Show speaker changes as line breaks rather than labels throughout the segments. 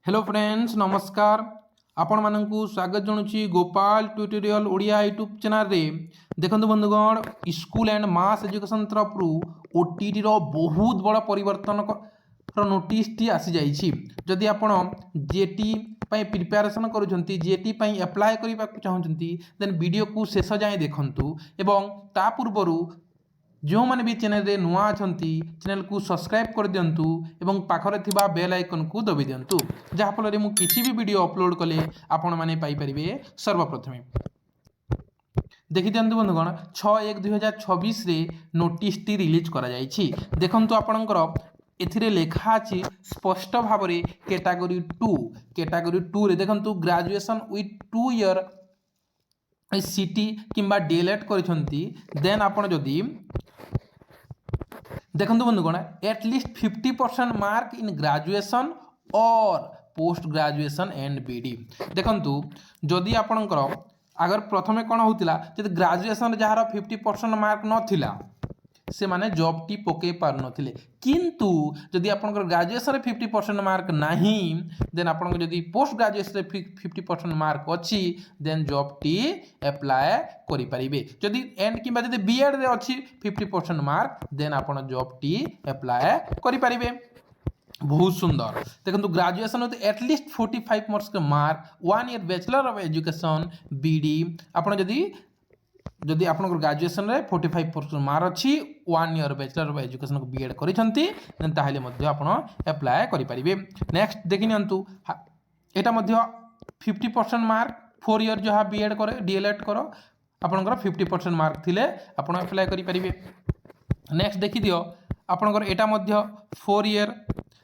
Hello friends नमस्कार आपण मानकु स्वागत जणुची Gopal tutorial Odia YouTube channel रे देखंतु बंधुगण स्कूल एंड मास एजुकेशन तरफ रु ओटीटी रो बहुत बड़ा परिवर्तन नोटिस टी आसी जाइछि। जदि आपण जेटी पई प्रिपरेशन करूछंती जेटी पई अप्लाई करिबा चाहूछंती देन वीडियो को शेष जाय देखंतु एवं ता पूर्वरु जो मैंने भी चैनल रे नुआ अछंती चैनल को सब्सक्राइब कर दियंतु एवं पाखरे थिबा बेल आइकन को दबि दियंतु जहा फल रे मु किछि भी वीडियो अपलोड कले आपण माने पाई परिबे सर्वप्रथमे। देखि दियंतु बंधुगण 6/1/2026 रे नोटिस टी रिलीज करा जाइछि। देखंतु आपणकर एथिरे लेखा अछि स्पष्ट भाव रे कैटेगरी 2 रे देखंतु ग्रेजुएशन विथ 2 ईयर सीटी किंबा डीएलएड करिसंती देन आपण जदी देखो बंधुगण एटलिस्ट 50% मार्क इन ग्रेजुएशन और पोस्ट ग्रेजुएशन एंड बीडी। देखंतु जदि आपणकर अगर प्रथमे कौन होतिला जदि ग्रेजुएशन जहार 50% मार्क नथिला से माने जॉब टी पके पार नथिले किंतु जदि आपनकर ग्रेजुएशन रे 50% मार्क नाही देन आपनकर जदि पोस्ट ग्रेजुएशन रे 50% मार्क अछि देन जॉब टी अप्लाई करि परिबे। जदि एंड किबा जदि बीएड रे अछि 50% मार्क देन आपन जॉब टी अप्लाई करि परिबे। बहुत सुंदर देखो ग्रेजुएशन विथ एटलिस्ट 45 मार्क्स के mark 1 year bachelor of education बीडी आपन जदि आपन ग्रेजुएशन रे 45% मार्क अछि 1 ईयर बैचलर ऑफ एजुकेशन को बीएड करिसंती देन ताहेले मध्ये आपन अप्लाई करि परिबे। नेक्स्ट देखि नियंतु एटा मध्ये 50% मार्क 4 ईयर जहा बीएड करे डीएलएड करो आपनकर 50% मार्क थिले आपन अप्लाई करि परिबे। नेक्स्ट देखि दियो आपनकर एटा मध्ये 4 ईयर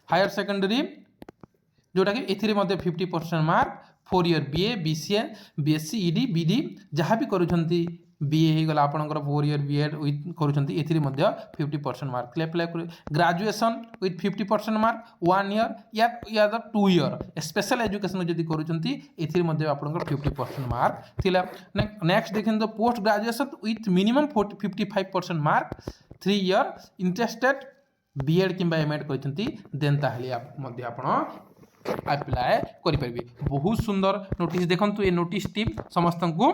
हायर सेकेंडरी जोटा कि एथिरे मध्ये 50% mark 4 year BA BCA BSc ED BD जहा भी करूछंती बीए हे गला आपनकर 4 ईयर बीएड विथ करूछंती एथिरे मध्ये 50% मार्क अप्लाई कर। ग्रेजुएशन विथ 50% मार्क 1 ईयर या 2 ईयर स्पेशल एजुकेशन जदि करूछंती एथिरे मध्ये आपनकर 50% मार्क थिला। नेक्स्ट देखिन तो post graduation with minimum 55% mark 3 year interested B Ed किंबा एमएड करिसंती देन ताहले मध्ये आपण अप्लाई करि परिबे। बहुत सुंदर नोटिस देखंतु ए नोटिस टी समस्त को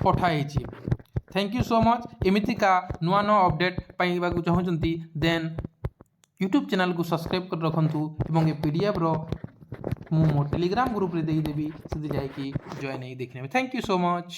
पठाई छी। Thank you so much. एमिति का नुआ नुआ अपडेट पाइबा को चाहूचंती देन यूट्यूब चैनल को सब्सक्राइब कर रखंतु एवं ए पीडीएफ रो मो टेलीग्राम ग्रुप रे देई देबी से जाई कि जॉइन नहीं देखने में। Thank you so much.